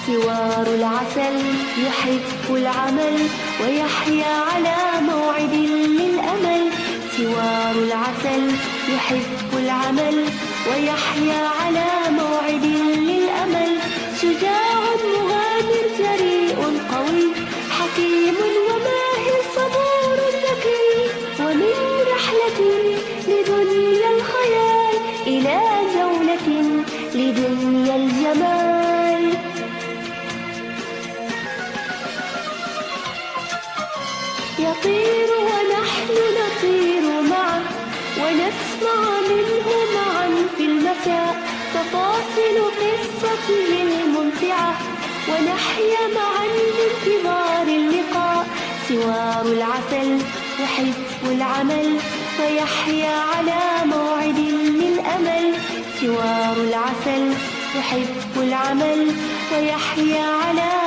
سوار العسل يحب العمل ويحيا على موعد للأمل. سوار العسل يحب العمل ويحيا على موعد للأمل. شجاع مغامر جريء قوي حكيم وماهر صبور ذكي. ومن رحلة لدنيا الخيال إلى جولة لدنيا الجمال. يطير ونحن نطير معه ونسمع منه معا في المساء تفاصيل قصته الممتعة ونحيا معا بانتظار اللقاء. سوار العسل يحب العمل ويحيا على موعد للأمل. سوار العسل يحب العمل ويحيا على